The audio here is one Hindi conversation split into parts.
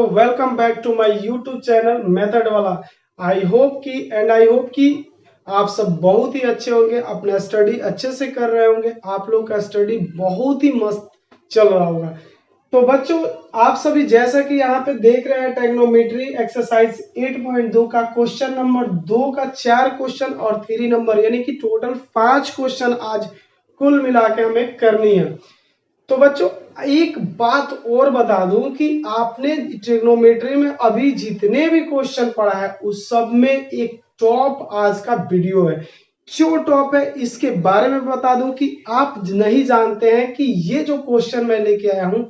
Welcome back to my YouTube channel method वाला। आई होप कि आप सब बहुत ही अच्छे होंगे, अपना स्टडी अच्छे से कर रहे होंगे, आप लोग का स्टडी बहुत ही मस्त चल रहा होगा। तो बच्चों, आप सभी जैसा कि यहाँ पे देख रहे हैं ट्रिग्नोमेट्री एक्सरसाइज 8.2 का क्वेश्चन नंबर 2 का 4 क्वेश्चन और 3 नंबर यानी कि टोटल 5 क्वेश्चन आज कुल मिला के हमें करनी है। तो बच्चों, एक बात और बता दूं कि आपने ट्रिग्नोमेट्री में अभी जितने भी क्वेश्चन पढ़ा है उस सब में एक टॉप आज का वीडियो है। क्यों टॉप है इसके बारे में बता दूं कि आप नहीं जानते हैं कि ये जो क्वेश्चन मैं लेके आया हूं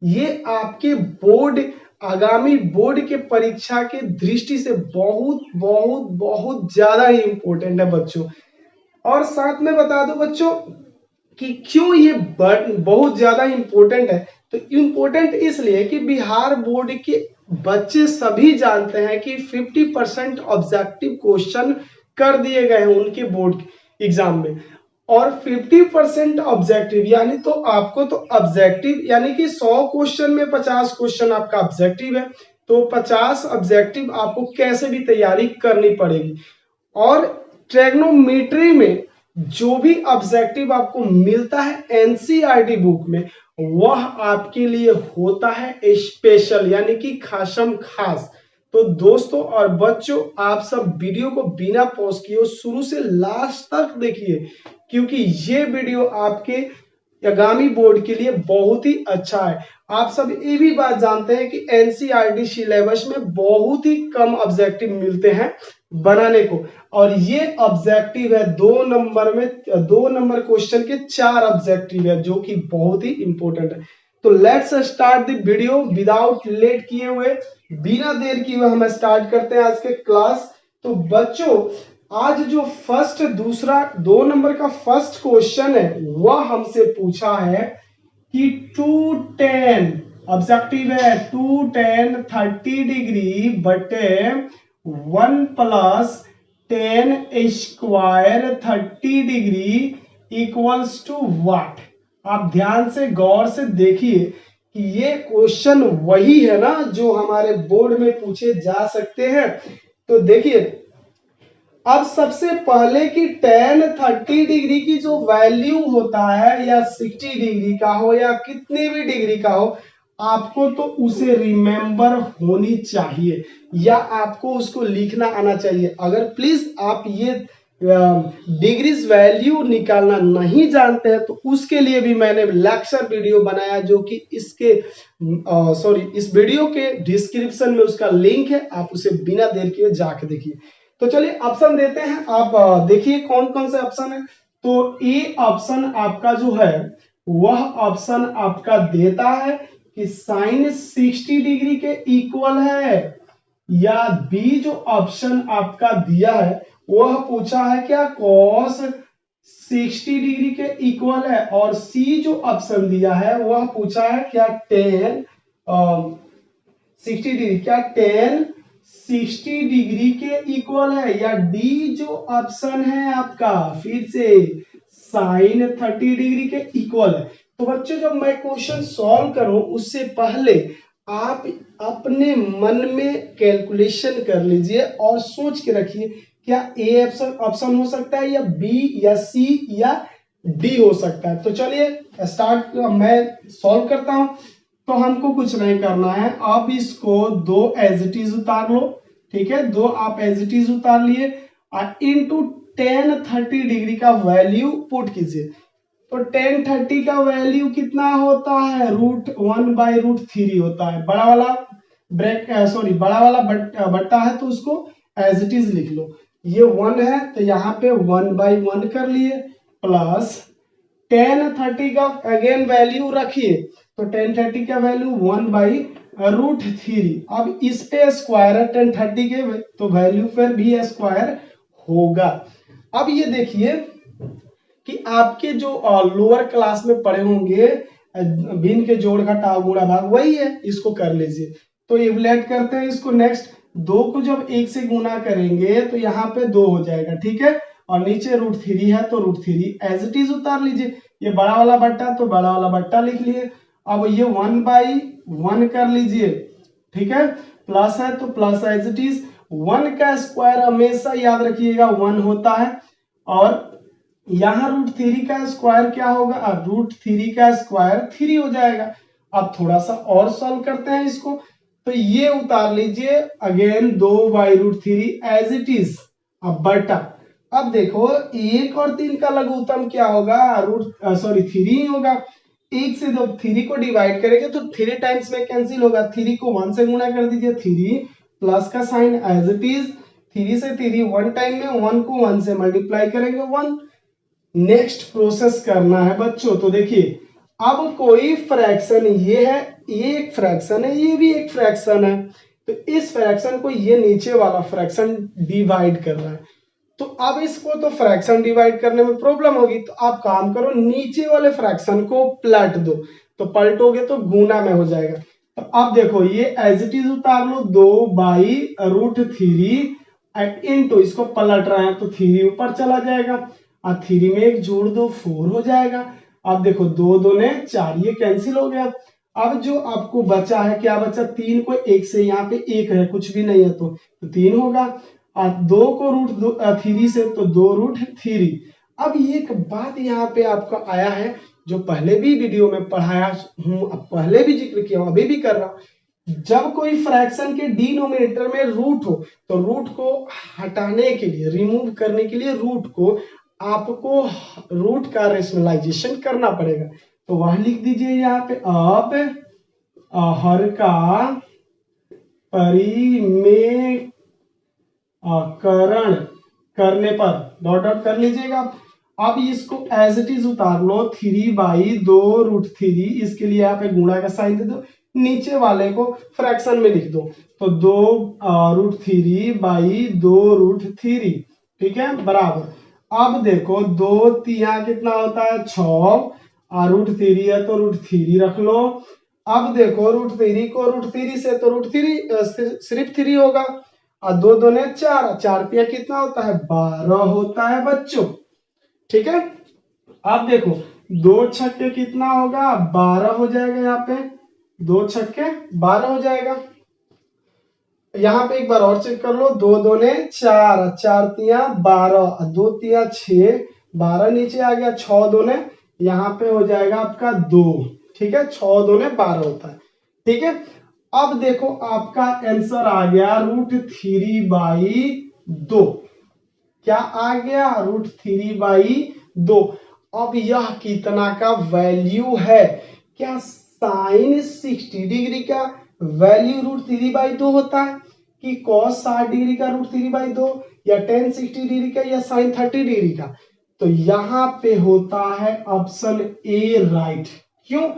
ये आपके बोर्ड आगामी बोर्ड के परीक्षा के दृष्टि से बहुत बहुत बहुत ज्यादा ही इंपॉर्टेंट है बच्चों। और साथ में बता दूं बच्चों कि क्यों ये बहुत ज्यादा इंपॉर्टेंट है। तो इंपॉर्टेंट इसलिए कि बिहार बोर्ड के बच्चे सभी जानते हैं कि 50% ऑब्जेक्टिव क्वेश्चन कर दिए गए हैं उनके बोर्ड एग्जाम में, और 50% ऑब्जेक्टिव यानी तो आपको तो ऑब्जेक्टिव यानी कि 100 क्वेश्चन में 50 क्वेश्चन आपका ऑब्जेक्टिव है, तो 50 ऑब्जेक्टिव आपको कैसे भी तैयारी करनी पड़ेगी। और ट्रिग्नोमेट्री में जो भी ऑब्जेक्टिव आपको मिलता है एनसीईआरटी बुक में वह आपके लिए होता है स्पेशल यानी कि खासम खास। तो दोस्तों और बच्चों, आप सब वीडियो को बिना पॉज किए शुरू से लास्ट तक देखिए, क्योंकि ये वीडियो आपके आगामी बोर्ड के लिए बहुत ही अच्छा है। आप सब ये भी बात जानते हैं कि एनसीईआरटी सिलेबस में बहुत ही कम ऑब्जेक्टिव मिलते हैं बनाने को, और ये ऑब्जेक्टिव है 2 नंबर क्वेश्चन के 4 ऑब्जेक्टिव है जो कि बहुत ही इंपॉर्टेंट है। तो let's start the video without late किए हुए, बिना देर किए हुए हम स्टार्ट करते हैं आज के क्लास। तो बच्चों, आज जो फर्स्ट दूसरा 2 नंबर का फर्स्ट क्वेश्चन है वह हमसे पूछा है कि 2tan ऑब्जेक्टिव है 2tan 30 डिग्री बटे 1 plus tan square 30 degree equals to what. आप ध्यान से गौर से देखिए कि ये क्वेश्चन वही है ना जो हमारे बोर्ड में पूछे जा सकते हैं। तो देखिए, अब सबसे पहले कि tan 30 डिग्री की जो वैल्यू होता है या 60 डिग्री का हो या कितने भी डिग्री का हो, आपको तो उसे रिमेंबर होनी चाहिए या आपको उसको लिखना आना चाहिए। अगर प्लीज आप ये डिग्रीज वैल्यू निकालना नहीं जानते हैं तो उसके लिए भी मैंने लेक्चर वीडियो बनाया जो कि इसके इस वीडियो के डिस्क्रिप्शन में उसका लिंक है, आप उसे बिना देर किए जाके देखिए। तो चलिए ऑप्शन देते हैं, आप देखिए कौन कौन से ऑप्शन है। तो ए ऑप्शन आपका जो है वह ऑप्शन आपका देता है कि साइन 60 डिग्री के इक्वल है, या बी जो ऑप्शन आपका दिया है वह पूछा है क्या कॉस 60 डिग्री के इक्वल है, और सी जो ऑप्शन दिया है वह पूछा है क्या टेन 60 डिग्री क्या टेन 60 डिग्री के इक्वल है, या डी जो ऑप्शन है आपका फिर से साइन 30 डिग्री के इक्वल है। तो बच्चों, जब मैं क्वेश्चन सॉल्व करूं उससे पहले आप अपने मन में कैलकुलेशन कर लीजिए और सोच के रखिए क्या ए ऑप्शन हो सकता है या बी या सी या डी हो सकता है। तो चलिए स्टार्ट, मैं सॉल्व करता हूं। तो हमको कुछ नहीं करना है, आप इसको 2 एज इट इज उतार लो, ठीक है, 2 आप एज इट इज उतार लिए और इनटू tan 30 डिग्री का वैल्यू पुट कीजिए। तो tan 30 का वैल्यू कितना होता है √1/√3 होता है। बड़ा वाला बड़ा वाला बट्टा है तो उसको एज इट इज लिख लो। ये 1 है तो यहाँ पे 1/1 कर लिए, प्लस tan 30 का अगेन वैल्यू रखिए, तो tan 30 का वैल्यू 1/√3। अब इस पे स्क्वायर है tan 30 के, तो वैल्यू फिर भी स्क्वायर होगा। अब ये देखिए कि आपके जो लोअर क्लास में पढ़े होंगे भिन्न के जोड़ घटाव गुणा भाग वही है, इसको कर लीजिए। तो इवलेट करते हैं इसको। नेक्स्ट 2 को जब 1 से गुना करेंगे तो यहाँ पे 2 हो जाएगा, ठीक है, और नीचे √3 है तो √3 एज इट इज उतार लीजिए। ये बड़ा वाला बट्टा तो बड़ा वाला बट्टा लिख लिए। अब ये 1/1 कर लीजिए, ठीक है, प्लस है तो प्लस एज इट इज। 1 का स्क्वायर हमेशा याद रखिएगा 1 होता है, और यहाँ √3 का स्क्वायर क्या होगा, √3 का स्क्वायर 3 हो जाएगा। अब थोड़ा सा और सॉल्व करते हैं इसको, तो ये उतार लीजिए अगेन 2/√3 एज इट इज। अब बटा, अब देखो 1 और 3 का लघुत्तम क्या होगा, 3 ही होगा। 1 से जब 3 को डिवाइड करेंगे तो 3 टाइम्स में कैंसिल होगा, 3 को 1 से गुणा कर दीजिए, 3 प्लस का साइन एज इट इज। 3 से 3 1 टाइम में, 1 को 1 से मल्टीप्लाई करेंगे 1। नेक्स्ट प्रोसेस करना है बच्चों, तो देखिए अब कोई फ्रैक्शन, ये है, ये एक फ्रैक्शन है, ये भी एक फ्रैक्शन है, तो इस फ्रैक्शन को ये नीचे वाला फ्रैक्शन डिवाइड कर रहा है, तो अब इसको तो फ्रैक्शन डिवाइड करने में प्रॉब्लम होगी, तो आप काम करो नीचे वाले फ्रैक्शन को पलट दो, तो पलटोगे तो गुना में हो जाएगा। तो अब देखो ये एज इट इज उतार लो, 2/√3 इनटू, इसको पलट रहे हैं तो 3 ऊपर चला जाएगा, और 3 में 1 जोड़ दो 4 हो जाएगा। अब देखो 2 दूने 4, ये कैंसिल हो गया। अब जो आपको बचा है, क्या बचा, 3 को 1 से, यहाँ पे 1 है, कुछ भी नहीं है तो 3 होगा, और 2 को √3 से तो 2√3। अब एक बात यहाँ पे आपका आया है, जो पहले भी वीडियो में पढ़ाया हूँ, पहले भी जिक्र किया हूँ, अभी भी कर रहा हूँ, जब कोई फ्रैक्शन के डिनोमिनेटर में रूट हो, तो रूट को हटाने के लिए, रिमूव करने के लिए रूट को आपको रूट का रेशनलाइजेशन करना पड़ेगा, तो वह लिख दीजिए यहाँ पे। अब हर का परिमेयकरण करने पर डॉट डॉट कर लीजिएगा। अब इसको एज इट इज उतार लो, 3/2√3, इसके लिए यहाँ पे गुणा का साइन दे दो, नीचे वाले को फ्रैक्शन में लिख दो, तो 2√3/2√3, ठीक है, बराबर। अब देखो 2 तिया कितना होता है, 6, और √3 है तो √3 रख लो। अब देखो √3 को √3 से तो √3 सिर्फ 3 होगा, और 2 दूने 4, 4 तिया कितना होता है, 12 होता है बच्चों, ठीक है। अब देखो 2 छक्के कितना होगा, 12 हो जाएगा, यहाँ पे 2 छक्के 12 हो जाएगा। यहाँ पे एक बार और चेक कर लो, 2 दूने 4, 4 तिया 12, 2 तिया 6, 12 नीचे आ गया, 6 दूने यहाँ पे हो जाएगा आपका 2, ठीक है, 6 दूने 12 होता है, ठीक है। अब देखो आपका आंसर आ गया √3/2, क्या आ गया, √3/2। अब यह कितना का वैल्यू है, क्या साइन 60 डिग्री का वैल्यू √3/2 होता है, कि कॉस 60 डिग्री का √3/2, या tan 60 डिग्री का, या साइन 30 डिग्री का, तो यहाँ पे होता है ऑप्शन ए राइट। क्यों,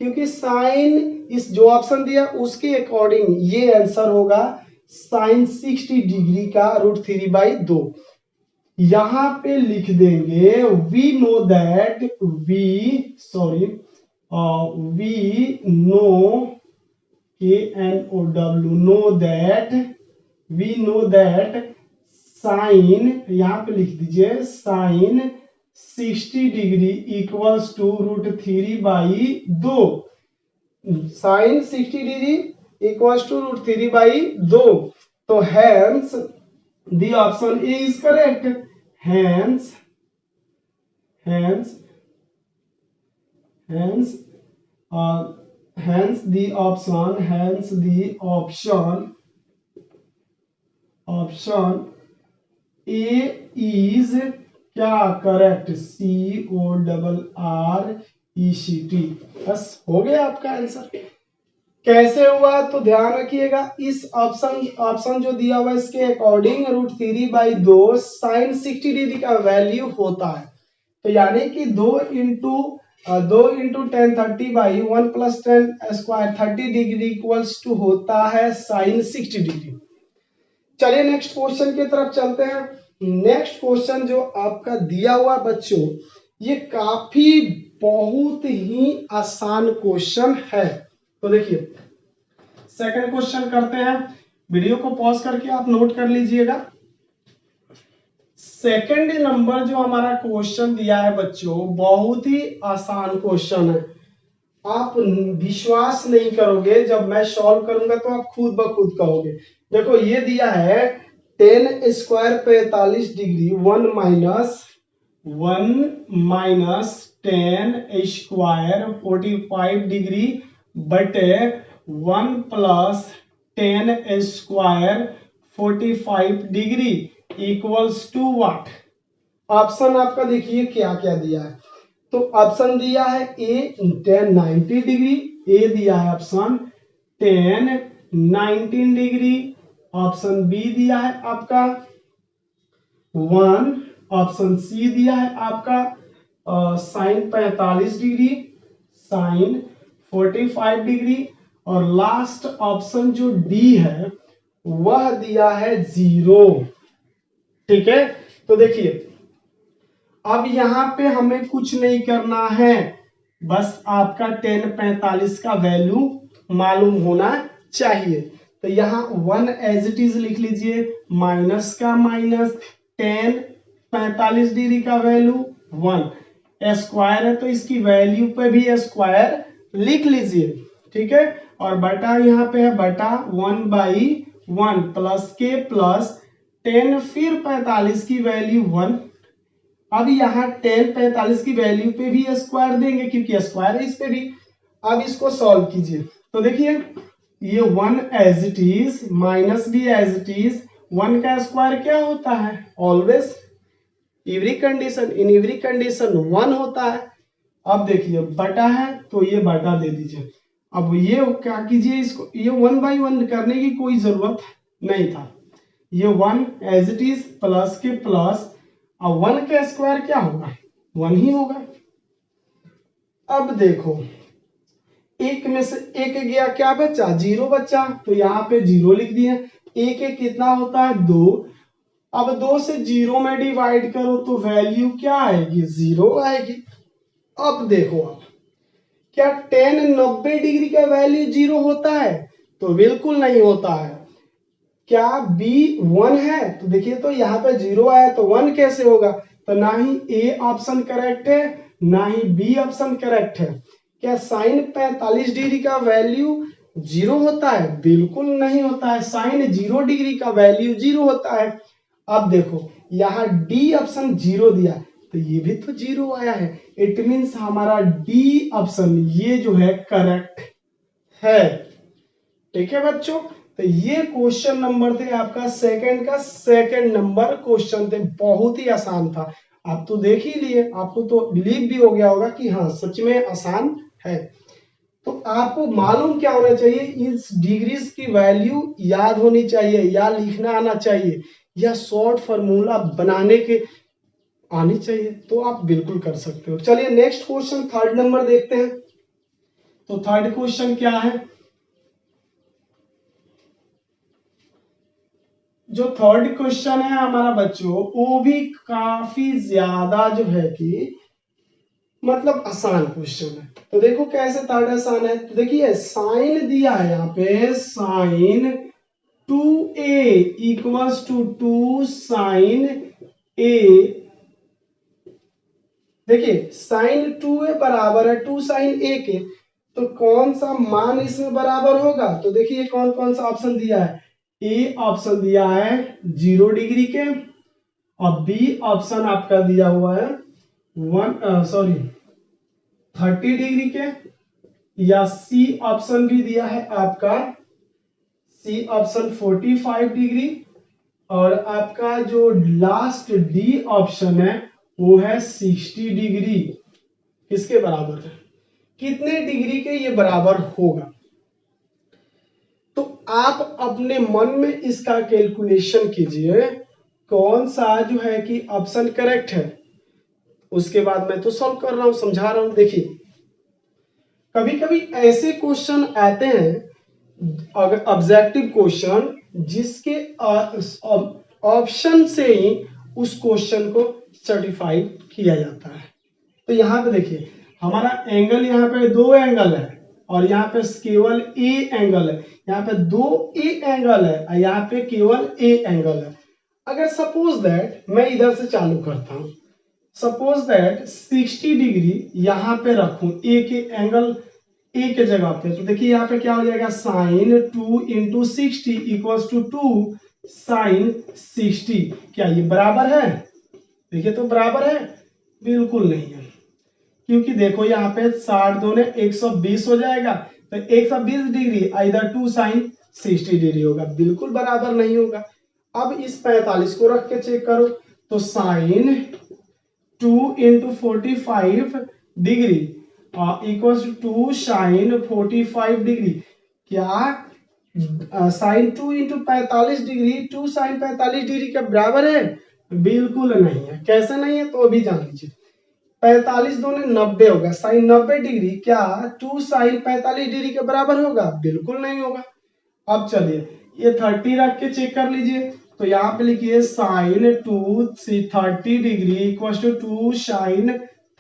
क्योंकि साइन, इस जो ऑप्शन दिया उसके अकॉर्डिंग ये आंसर होगा साइन 60 डिग्री का √3/2। यहां पे लिख देंगे, we know that, we know, KNOW, know that sine, यहां पे लिख दीजिए sine 60 degree equals to √3/2, sine 60 degree equals to √3/2, तो hence the option A is correct. Hence the option A is क्या करेक्ट, CORRECT। बस हो गया आपका आंसर। कैसे हुआ तो ध्यान रखिएगा, इस ऑप्शन जो दिया हुआ है इसके अकॉर्डिंग √3/2 साइन 60 डिग्री का वैल्यू होता है, तो यानी कि 2 into tan 30/1 plus tan square 30 degree equals to होता है साइन 60 डिग्री। चलिए नेक्स्ट क्वेश्चन की तरफ चलते हैं। नेक्स्ट क्वेश्चन जो आपका दिया हुआ बच्चों, ये काफी बहुत ही आसान क्वेश्चन है, तो देखिए सेकंड क्वेश्चन करते हैं, वीडियो को पॉज करके आप नोट कर लीजिएगा। सेकंड नंबर जो हमारा क्वेश्चन दिया है बच्चों, बहुत ही आसान क्वेश्चन है। आप विश्वास नहीं करोगे, जब मैं सॉल्व करूंगा तो आप खुद ब खुद कहोगे। देखो ये दिया है 10 स्क्वायर 45 डिग्री 1 10 स्क्वायर 45 डिग्री बटे 1 plus 10 square 45 degree equals to what. Option आपका देखिए क्या क्या दिया है। तो ऑप्शन दिया है ए 10 90 डिग्री, ए दिया है ऑप्शन 10 19 डिग्री, ऑप्शन बी दिया है आपका 1, ऑप्शन सी दिया है आपका साइन 45 डिग्री, साइन 45 डिग्री, और लास्ट ऑप्शन जो डी है वह दिया है 0। ठीक है, तो देखिए अब यहां पे हमें कुछ नहीं करना है, बस आपका 10 45 का वैल्यू मालूम होना चाहिए। तो यहाँ 1 एज इट इज लिख लीजिए, माइनस का माइनस 10 45 डिग्री का वैल्यू 1, स्क्वायर है तो इसकी वैल्यू पे भी स्क्वायर लिख लीजिए। ठीक है, और बटा यहाँ पे है बटा 1/1 प्लस के प्लस 10 फिर 45 की वैल्यू 1। अब यहाँ 10 45 की वैल्यू पे भी स्क्वायर देंगे क्योंकि स्क्वायर है इस पे भी। अब इसको सॉल्व कीजिए तो देखिए ये 1 एज इट इज माइनस भी एज इट इज, 1 का स्क्वायर क्या होता है always every condition, in every condition 1 होता है। अब देखिए बटा है तो ये बटा दे दीजिए। अब ये क्या कीजिए, इसको ये 1/1 करने की कोई जरूरत नहीं था, ये 1 एज इट इज प्लस के प्लस, अब 1 का स्क्वायर क्या होगा 1 ही होगा। अब देखो एक में से एक गया, क्या बचा 0 बचा, तो यहाँ पे 0 लिख दिया। एक एक कितना होता है 2, अब 2 से 0 में डिवाइड करो तो वैल्यू क्या आएगी 0 आएगी। अब देखो आप क्या 10 90 डिग्री का वैल्यू 0 होता है, तो बिल्कुल नहीं होता है। क्या बी 1 है, तो देखिए तो यहाँ पे 0 आया तो 1 कैसे होगा, तो ना ही ए ऑप्शन करेक्ट है ना ही बी ऑप्शन करेक्ट है। क्या साइन 45 डिग्री का वैल्यू 0 होता है, बिल्कुल नहीं होता है। साइन 0 डिग्री का वैल्यू 0 होता है। अब देखो यहाँ डी ऑप्शन 0 दिया तो ये भी तो 0 आया है, इट मीन्स हमारा डी ऑप्शन ये जो है करेक्ट है। ठीक है बच्चों, तो ये क्वेश्चन नंबर थे आपका सेकंड का, सेकंड नंबर क्वेश्चन थे, बहुत ही आसान था। आप तो देख ही लिए, आपको तो बिलीव भी हो गया होगा कि हाँ सच में आसान है। तो आपको मालूम क्या होना चाहिए, इस डिग्रीज की वैल्यू याद होनी चाहिए या लिखना आना चाहिए या शॉर्ट फॉर्मूला बनाने के आनी चाहिए, तो आप बिल्कुल कर सकते हो। चलिए नेक्स्ट क्वेश्चन थर्ड नंबर देखते हैं। तो थर्ड क्वेश्चन क्या है, जो थर्ड क्वेश्चन है हमारा बच्चों वो भी काफी ज्यादा जो है कि मतलब आसान क्वेश्चन है। तो देखो कैसे थर्ड आसान है, तो देखिए साइन दिया है यहाँ पे, sine 2a equals to 2 sine a। देखिए साइन 2a बराबर है 2 साइन a के, तो कौन सा मान इसमें बराबर होगा, तो देखिए कौन कौन सा ऑप्शन दिया है। ए ऑप्शन दिया है 0 डिग्री के, और बी ऑप्शन आपका दिया हुआ है 30 डिग्री के, या सी ऑप्शन भी दिया है आपका, सी ऑप्शन 45 डिग्री, और आपका जो लास्ट डी ऑप्शन है वो है 60 डिग्री। किसके बराबर है, कितने डिग्री के ये बराबर होगा। तो आप अपने मन में इसका कैलकुलेशन कीजिए कौन सा जो है कि ऑप्शन करेक्ट है, उसके बाद मैं तो सॉल्व कर रहा हूं समझा रहा हूं। देखिए कभी कभी ऐसे क्वेश्चन आते हैं अगर ऑब्जेक्टिव क्वेश्चन जिसके ऑप्शन से ही उस क्वेश्चन को सर्टिफाई किया जाता है। तो यहाँ पे देखिए हमारा एंगल यहाँ पे 2 एंगल है और यहाँ पे केवल ए एंगल है, यहाँ पे 2 ए एंगल है और यहाँ पे केवल ए एंगल है। अगर सपोज दैट मैं इधर से चालू करता हूं, सपोज दैट 60 डिग्री यहाँ पे रखूं, ए के एंगल ए के जगह पे, तो देखिए यहाँ पे क्या हो जाएगा, sine 2 into 60 equals to 2 sine 60। क्या ये बराबर है? देखिए तो बराबर है? बिल्कुल नहीं है, क्योंकि देखो यहाँ पे 60 दूने 120 हो जाएगा, तो 120 डिग्री इधर 2 साइन 60 डिग्री होगा, बिल्कुल बराबर नहीं होगा। अब इस 45 को रख के चेक करो, तो sine 2 into 45 degree equals to sine 45 degree. क्या sine 2 into 45 degree 2 sine 45 degree के बराबर है? बिल्कुल नहीं है। कैसे नहीं है तो अभी जान लीजिए। 45 दूने 90 होगा, साइन 90 डिग्री क्या 2 साइन 45 डिग्री के बराबर होगा? बिल्कुल नहीं होगा। अब चलिए ये 30 रख के चेक कर लीजिए, तो यहाँ पे लिखिए sine 2 30 degree equal to 2 sine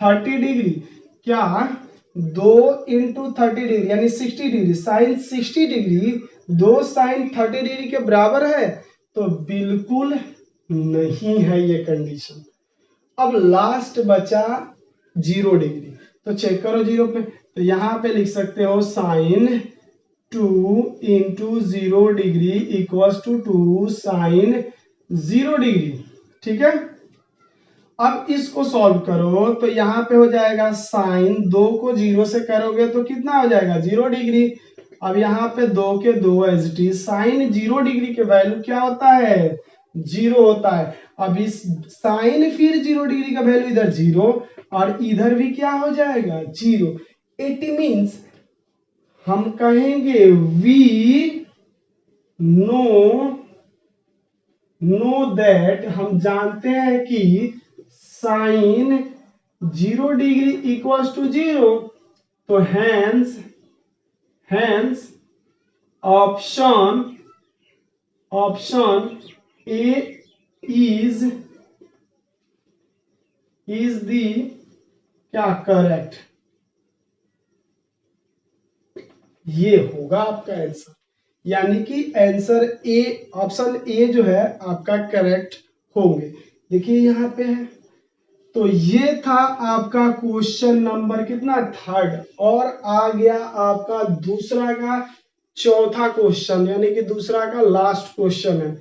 30 degree. क्या 2 इंटू 30 डिग्री यानी 60 degree, sine 60 degree 2 sine 30 degree के बराबर है? तो बिल्कुल नहीं है ये कंडीशन। अब लास्ट बचा 0 डिग्री, तो चेक करो 0 पे, तो यहाँ पे लिख सकते हो sine 2 into 0 degree equals to 2 sine 0 degree. ठीक है, अब इसको सॉल्व करो, तो यहाँ पे हो जाएगा साइन 2 को 0 से करोगे तो कितना हो जाएगा? 0 डिग्री। अब यहाँ पे 2 के 2 as it is, sine 0 degree के वैल्यू क्या होता है? 0 होता है। अब इस साइन फिर 0 डिग्री का वैल्यू इधर 0 और इधर भी क्या हो जाएगा? 0। इट मीन्स हम कहेंगे वी नो दैट, हम जानते हैं कि साइन 0 डिग्री इक्वल्स टू 0, तो hence option A is the क्या करेक्ट, ये होगा आपका आंसर। यानी कि आंसर ए, ऑप्शन ए जो है आपका करेक्ट होंगे। देखिए यहाँ पे है, तो ये था आपका क्वेश्चन नंबर कितना? 3rd। और आ गया आपका दूसरा का चौथा क्वेश्चन, यानी कि दूसरा का लास्ट क्वेश्चन है,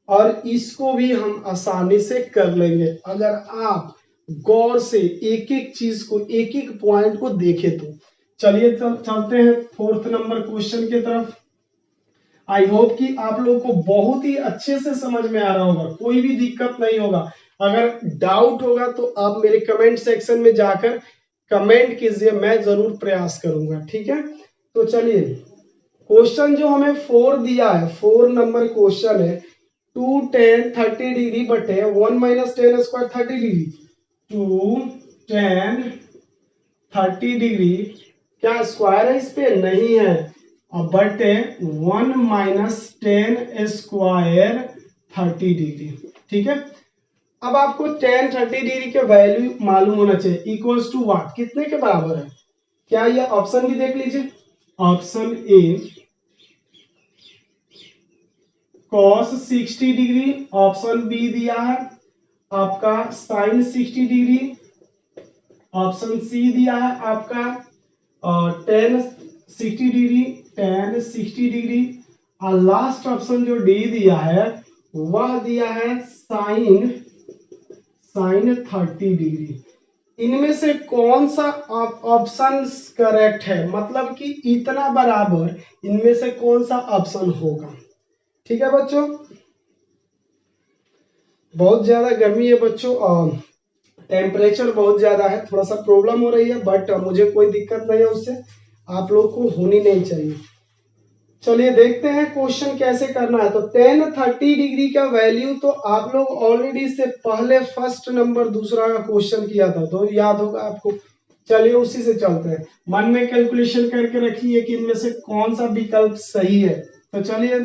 और इसको भी हम आसानी से कर लेंगे अगर आप गौर से एक एक चीज को, एक एक पॉइंट को देखें तो। चलिए चलते हैं 4th नंबर क्वेश्चन की तरफ। आई होप कि आप लोग को बहुत ही अच्छे से समझ में आ रहा होगा, कोई भी दिक्कत नहीं होगा। अगर डाउट होगा तो आप मेरे कमेंट सेक्शन में जाकर कमेंट कीजिए, मैं जरूर प्रयास करूंगा। ठीक है, तो चलिए क्वेश्चन जो हमें 4 दिया है, 4 नंबर क्वेश्चन है, 2 tan 30 डिग्री बटे 1 minus ten square 30 degree. 2 tan 30 degree क्या स्क्वायर है इस पे? नहीं है। अब बटे 1 माइनस टेन स्क्वायर 30 डिग्री। ठीक है, अब आपको tan 30 डिग्री के वैल्यू मालूम होना चाहिए, इक्वल्स टू व्हाट, कितने के बराबर है? क्या ये ऑप्शन भी देख लीजिए, option A cos 60 degree, option B दिया है आपका sin 60 डिग्री, ऑप्शन सी दिया है आपका tan 60 डिग्री, tan 60 डिग्री, और लास्ट ऑप्शन जो डी दिया है वह दिया है sin 30 डिग्री। इनमें से कौन सा ऑप्शन करेक्ट है? मतलब कि इतना बराबर इनमें से कौन सा ऑप्शन होगा? ठीक है बच्चों, बहुत ज्यादा गर्मी है बच्चों, टेम्परेचर बहुत ज्यादा है, थोड़ा सा प्रॉब्लम हो रही है, बट मुझे कोई दिक्कत नहीं है, उससे आप लोग को होनी नहीं चाहिए। चलिए देखते हैं क्वेश्चन कैसे करना है। तो tan 30 डिग्री का वैल्यू तो आप लोग ऑलरेडी से पहले फर्स्ट नंबर दूसरा का क्वेश्चन किया था, तो याद होगा आपको। चलिए उसी से चलते हैं, मन में कैलकुलेशन करके रखिए कि इनमें से कौन सा विकल्प सही है। तो चलिए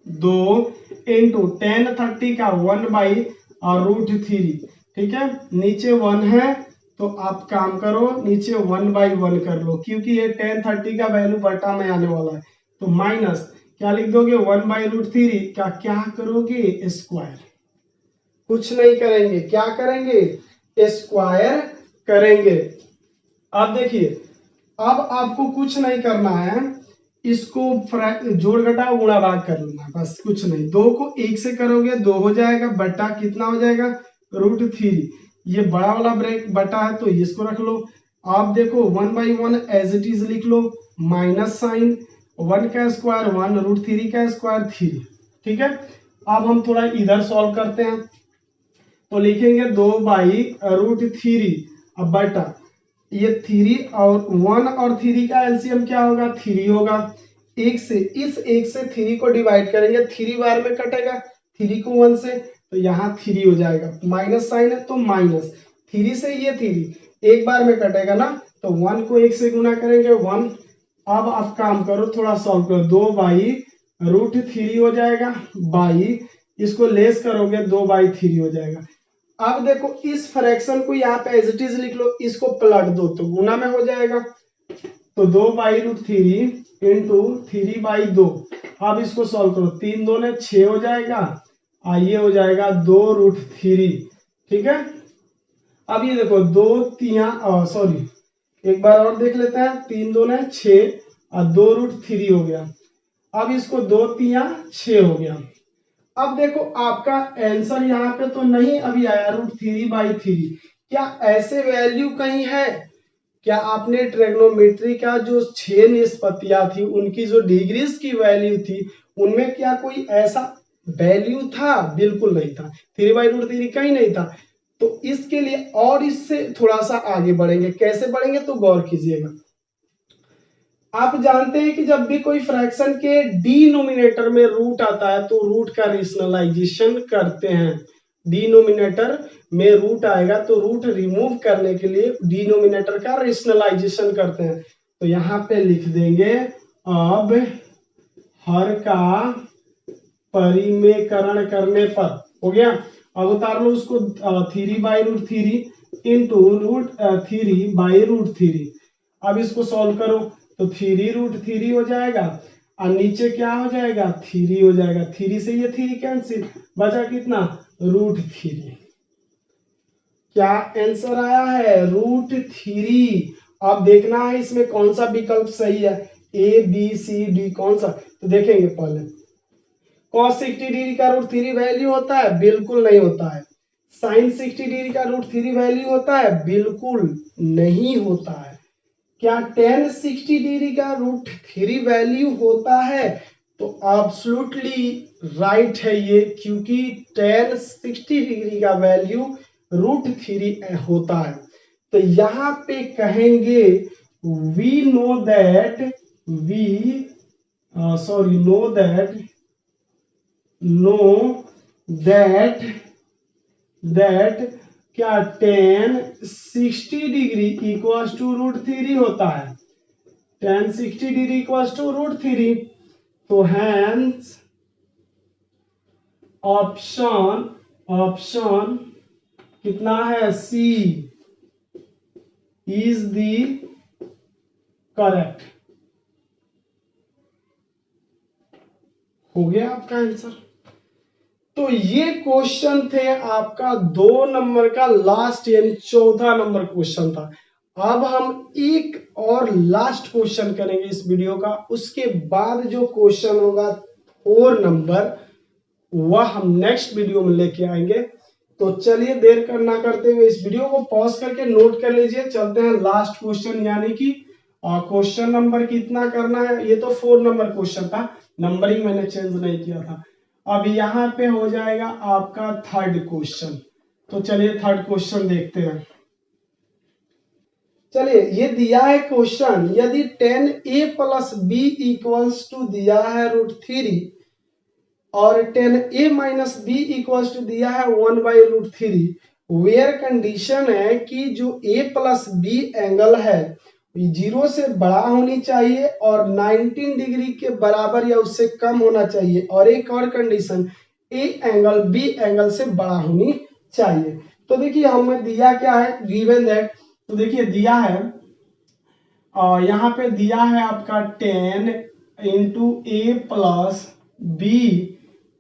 2 इंटू tan 30 का 1/√3। ठीक है, नीचे 1 है तो आप काम करो नीचे 1/1 कर लो, क्योंकि ये tan 30 का वैल्यू बटा में आने वाला है, तो माइनस क्या लिख दोगे? 1/√3 का क्या करोगे? स्क्वायर। कुछ नहीं करेंगे, क्या करेंगे? स्क्वायर करेंगे। अब देखिए अब आपको कुछ नहीं करना है, इसको जोड़ घटाव गुणा भाग कर लेना, बस कुछ नहीं। 2 को 1 से करोगे 2 हो जाएगा, बटा कितना हो जाएगा √3। ये बड़ा वाला ब्रेक बटा है तो इसको रख लो। आप देखो 1/1 एज इट इज लिख लो, माइनस साइन, 1 का स्क्वायर 1, √3 का स्क्वायर 3। ठीक है, अब हम थोड़ा इधर सॉल्व करते हैं, तो लिखेंगे 2/√3। अब बटा ये 3 और 1 और 3 का एलसीएम क्या होगा 3 होगा। एक से इस एक से 3 को डिवाइड करेंगे, 3 बार में कटेगा 3 को 1 से, तो यहाँ 3 हो जाएगा, माइनस साइन है तो माइनस 3 से ये 3 एक बार में कटेगा ना, तो 1 को 1 से गुना करेंगे 1। अब आप काम करो, थोड़ा सॉल्व करो, 2/√3 हो जाएगा, बाई इसको लेस करोगे 2/3 हो जाएगा। अब देखो इस फ्रैक्शन को यहाँ पे एज इट इज लिख लो, इसको पलट दो तो गुना में हो जाएगा, तो 2/√3 इंटू 3/2। अब इसको सॉल्व करो, 3 2 6 हो जाएगा, ये हो जाएगा 2√3। ठीक है, अब ये देखो 2 3 एक बार और देख लेते हैं, 3 2 6 और 2√3 हो गया। अब इसको 2 3 6 हो गया। अब देखो आपका आंसर यहाँ पे तो नहीं अभी आया √3/3, क्या ऐसे वैल्यू कहीं है? क्या आपने ट्रिग्नोमेट्री का जो 6 निष्पत्तियां थी उनकी जो डिग्रीज की वैल्यू थी उनमें क्या कोई ऐसा वैल्यू था? बिल्कुल नहीं था, 3/√3 कहीं नहीं था। तो इसके लिए और इससे थोड़ा सा आगे बढ़ेंगे, कैसे बढ़ेंगे तो गौर कीजिएगा। आप जानते हैं कि जब भी कोई फ्रैक्शन के डिनोमिनेटर में रूट आता है तो रूट का रेशनलाइजेशन करते हैं। डिनोमिनेटर में रूट आएगा तो रूट रिमूव करने के लिए डिनोमिनेटर का रेशनलाइजेशन करते हैं। तो यहाँ पे लिख देंगे, अब हर का परिमेयकरण करने पर हो गया। अब उतार लो उसको, 3/√3 इंटू √3/√3। अब इसको सॉल्व करो तो 3√3 हो जाएगा और नीचे क्या हो जाएगा 3 हो जाएगा, 3 से ये 3 कैंसिल, बचा कितना √3। क्या आंसर आया है √3। अब देखना है इसमें कौन सा विकल्प सही है, A B C D कौन सा, तो देखेंगे पहले। cos 60 डिग्री का √3 वैल्यू होता है? बिल्कुल नहीं होता है। sin 60 डिग्री का √3 वैल्यू होता है? बिल्कुल नहीं होता है। क्या tan 60 डिग्री का √3 वैल्यू होता है? तो एब्सोल्युटली राइट है ये, क्योंकि tan 60 डिग्री का वैल्यू √3 होता है। तो यहाँ पे कहेंगे we know that क्या tan 60 डिग्री इक्वल्स टू √3 होता है? tan 60 डिग्री इक्वल्स टू √3, तो हैंस ऑप्शन कितना है, C इज दी करेक्ट। हो गया आपका आंसर। तो ये क्वेश्चन थे आपका 2 नंबर का लास्ट यानी 14 नंबर क्वेश्चन था। अब हम एक और लास्ट क्वेश्चन करेंगे इस वीडियो का, उसके बाद जो क्वेश्चन होगा 4 नंबर वह हम नेक्स्ट वीडियो में लेके आएंगे। तो चलिए देर करना करते हुए इस वीडियो को पॉज करके नोट कर लीजिए, चलते हैं लास्ट क्वेश्चन यानी कि क्वेश्चन नंबर कितना करना है। ये तो 4 नंबर क्वेश्चन था, नंबरिंग मैंने चेंज नहीं किया था। अब यहाँ पे हो जाएगा आपका 3rd क्वेश्चन। तो चलिए 3rd क्वेश्चन देखते हैं। चलिए ये दिया है क्वेश्चन, यदि tan a + b equals to दिया है √3 और tan a - b equals to दिया है 1/√3, वेयर कंडीशन है कि जो a + b एंगल है 0 से बड़ा होनी चाहिए और 19 डिग्री के बराबर या उससे कम होना चाहिए, और एक और condition a angle b angle से बड़ा होनी चाहिए। तो देखिए हमें दिया क्या है, गिवन दैट, तो देखिए दिया है यहाँ पे दिया है आपका 10 × a + b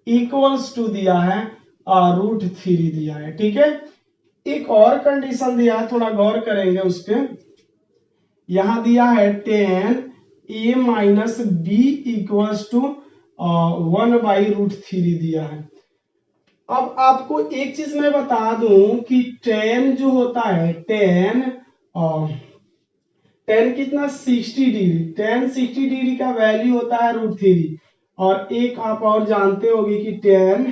इक्वल्स टू दिया है √3 दिया है। ठीक है, एक और कंडीशन दिया है, थोड़ा गौर करेंगे उस पर। यहाँ दिया है tan a minus B equals to 1/√3 दिया है। अब आपको एक चीज मैं बता दूं कि tan जो होता है tan कितना 60 डिग्री, tan 60 डिग्री का वैल्यू होता है √3। और एक आप और जानते होंगे कि tan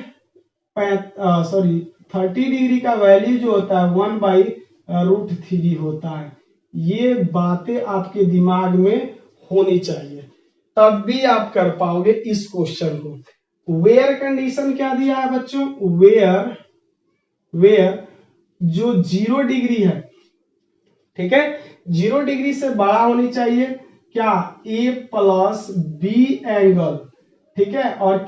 30 डिग्री का वैल्यू जो होता है 1/√3 होता है। ये बातें आपके दिमाग में होनी चाहिए, तब भी आप कर पाओगे इस क्वेश्चन को। वेयर कंडीशन क्या दिया है बच्चों, वेयर जो 0 डिग्री है, ठीक है, 0 डिग्री से बड़ा होनी चाहिए क्या, a प्लस बी एंगल, ठीक है, और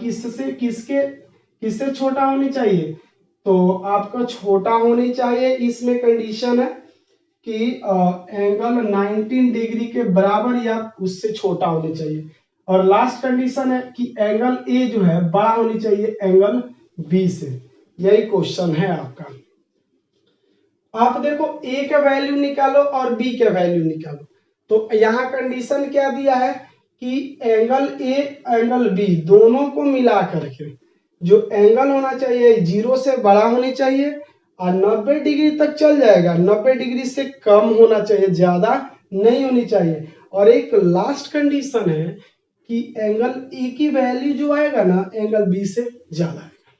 किससे छोटा होनी चाहिए, तो आपका छोटा होनी चाहिए। इसमें कंडीशन है कि एंगल 19 डिग्री के बराबर या उससे छोटा होनी चाहिए। और लास्ट कंडीशन है कि एंगल ए जो है बड़ा होनी चाहिए एंगल बी से। यही क्वेश्चन है आपका। आप देखो ए का वैल्यू निकालो और बी का वैल्यू निकालो। तो यहाँ कंडीशन क्या दिया है कि एंगल ए एंगल बी दोनों को मिला करके जो एंगल होना चाहिए 0 से बड़ा होनी चाहिए और 90 डिग्री तक चल जाएगा, 90 डिग्री से कम होना चाहिए, ज्यादा नहीं होनी चाहिए। और एक लास्ट कंडीशन है कि एंगल ए की वैल्यू जो आएगा ना एंगल बी से ज्यादा आएगा,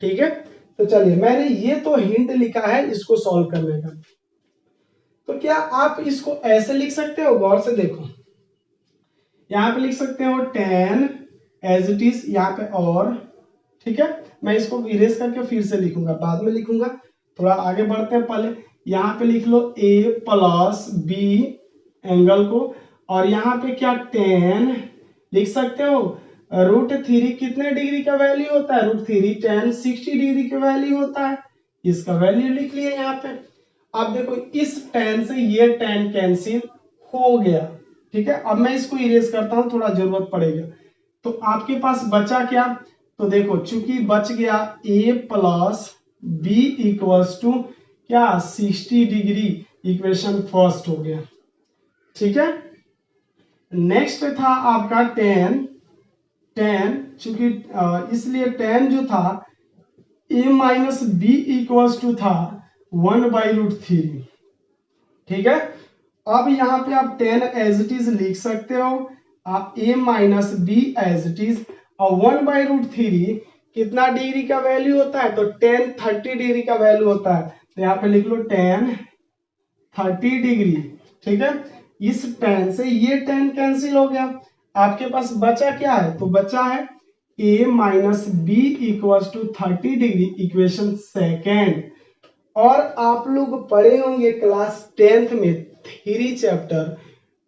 ठीक है। तो चलिए, मैंने ये तो हिंट लिखा है इसको सॉल्व करने का। तो क्या आप इसको ऐसे लिख सकते हो, गौर से देखो, यहाँ पे लिख सकते हो tan एज इट इज यहाँ पे, और ठीक है, मैं इसको इरेज करके फिर से लिखूंगा, बाद में लिखूंगा, थोड़ा आगे बढ़ते हैं। पहले यहाँ पे लिख लो a प्लस बी एंगल को, और यहाँ पे क्या tan लिख सकते हो, √3 कितने डिग्री का वैल्यू होता है, √3 tan 60 डिग्री का वैल्यू होता है, इसका वैल्यू लिख लिए यहाँ पे। अब देखो इस tan से ये tan कैंसिल हो गया, ठीक है। अब मैं इसको इरेज करता हूं, थोड़ा जरूरत पड़ेगा। तो आपके पास बचा क्या, तो देखो चूंकि बच गया a plus B equals to क्या 60 डिग्री, इक्वेशन फर्स्ट हो गया, ठीक है। नेक्स्ट था आपका tan चूंकि इसलिए tan जो था a minus B equals to था 1/√3, ठीक है। अब यहाँ पे आप tan एज इट इज लिख सकते हो, आप a minus B as it is, और 1/√3 कितना डिग्री का वैल्यू होता है, तो tan 30 डिग्री का वैल्यू होता है। तो यहाँ पे लिख लो tan 30 डिग्री, ठीक है। इस tan से ये tan कैंसिल हो गया, आपके पास बचा क्या है, तो बचा है a minus B equals to 30 degree, equation second. और आप लोग पढ़े होंगे क्लास 10th में 3 चैप्टर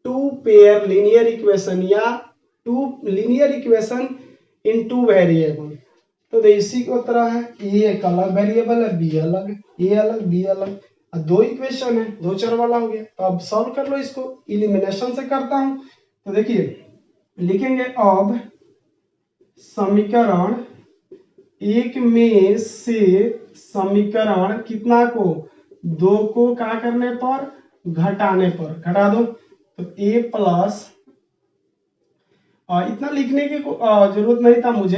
2 पेयर लीनियर इक्वेशन या 2 लीनियर इक्वेशन इन 2 वेरिएबल। तो इसी को तरह है, ये एक अलग वेरिएबल है, बी अलग, ए अलग, बी अलग, दो इक्वेशन है, दो चर वाला हो गया। तो अब सॉल्व कर लो इसको, इलिमिनेशन से करता हूं। तो देखिए लिखेंगे अब समीकरण एक में से समीकरण कितना को, 2 को क्या करने पर, घटाने पर, घटा दो। तो a प्लस, इतना लिखने की जरूरत नहीं था मुझे,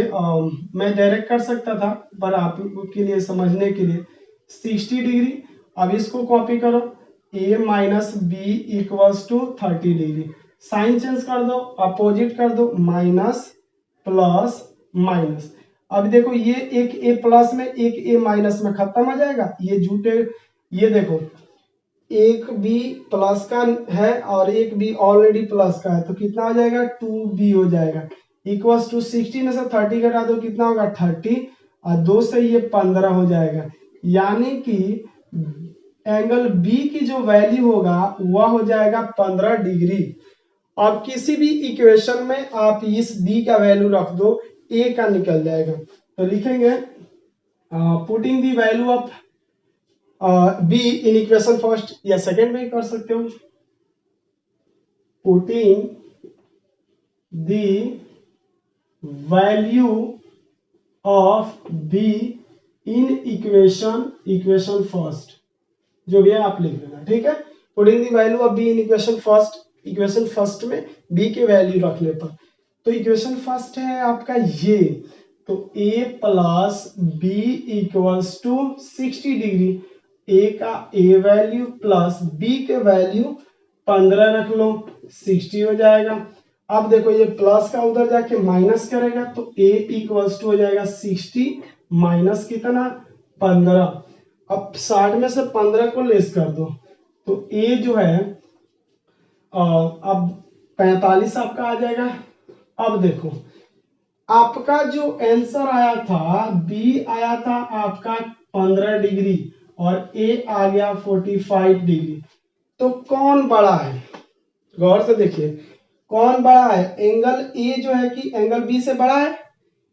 मैं डायरेक्ट कर सकता था, पर आप के लिए समझने के लिए 60 डिग्री। अब इसको कॉपी करो, a minus B equals to 30 degree, sign change कर दो, अपोजिट कर दो, माइनस प्लस माइनस। अब देखो ये एक a प्लस में एक a माइनस में खत्म हो जाएगा, ये झूठे, ये देखो एक b प्लस का है और एक b ऑलरेडी प्लस का है, तो कितना हो जाएगा 2b हो जाएगा, इक्वल्स टू 60 में से 30 घटा दो, कितना होगा 30, और 2 से ये 15 हो जाएगा। यानी कि एंगल b की जो वैल्यू होगा वह हो जाएगा 15 डिग्री। अब किसी भी इक्वेशन में आप इस b का वैल्यू रख दो, a का निकल जाएगा। तो लिखेंगे putting the value of b in equation first, या सेकेंड में कर सकते हो, putting the value of b in equation first, जो भी है आप लिख देना, ठीक है। Putting the value of be in equation first में बी के वैल्यू रखने पर। तो इक्वेशन फर्स्ट है आपका ये, तो a plus B equals to 60 degree, a का a वैल्यू प्लस b के वैल्यू 15 रख लो, 60 हो जाएगा। अब देखो ये प्लस का उधर जाके माइनस करेगा तो a इक्वल्स टू हो जाएगा 60 माइनस कितना 15। अब 60 में से 15 को लेस कर दो तो a जो है अब 45 आपका आ जाएगा। अब देखो आपका जो आंसर आया था बी आया था आपका 15 डिग्री और ए आ गया 45 डिग्री, तो कौन बड़ा है? गौर से देखिए कौन बड़ा है। एंगल ए जो है कि एंगल बी से बड़ा है,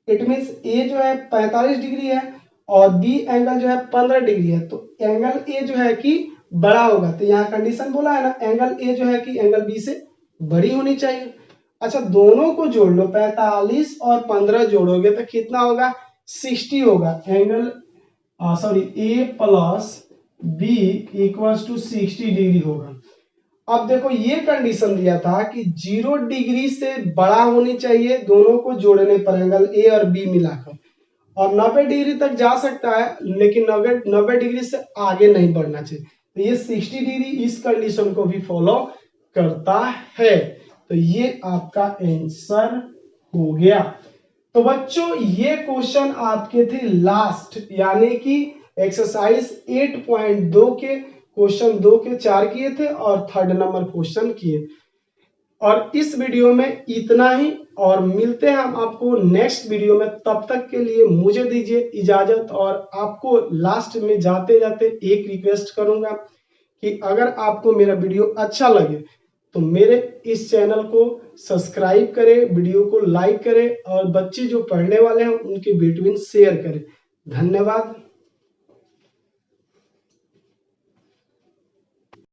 इट मीन्स ए जो है 45 डिग्री है और बी एंगल जो है 15 डिग्री है, तो एंगल ए जो है कि बड़ा होगा। तो यहाँ कंडीशन बोला है ना, एंगल ए जो है कि एंगल बी से बड़ी होनी चाहिए। अच्छा दोनों को जोड़ लो, 45 और 15 जोड़ोगे तो कितना होगा 60 होगा। Angle A plus B equals to 60 degree होगा। अब देखो ये कंडीशन दिया था कि 0 डिग्री से बड़ा होनी चाहिए दोनों को जोड़ने पर एंगल ए और बी मिलाकर, और 90 डिग्री तक जा सकता है लेकिन 90 डिग्री से आगे नहीं बढ़ना चाहिए। तो ये 60 डिग्री इस कंडीशन को भी फॉलो करता है। तो ये आपका आंसर हो गया। तो बच्चों ये क्वेश्चन आपके थे लास्ट, यानी कि एक्सरसाइज 8.2 के क्वेश्चन 2 के 4 किए थे और थर्ड नंबर क्वेश्चन किए। और इस वीडियो में इतना ही, और मिलते हैं हम आपको नेक्स्ट वीडियो में। तब तक के लिए मुझे दीजिए इजाजत, और आपको लास्ट में जाते जाते एक रिक्वेस्ट करूंगा कि अगर आपको मेरा वीडियो अच्छा लगे तो मेरे इस चैनल को सब्सक्राइब करें, वीडियो को लाइक करें और बच्चे जो पढ़ने वाले हैं उनके वीडियो शेयर करें। धन्यवाद।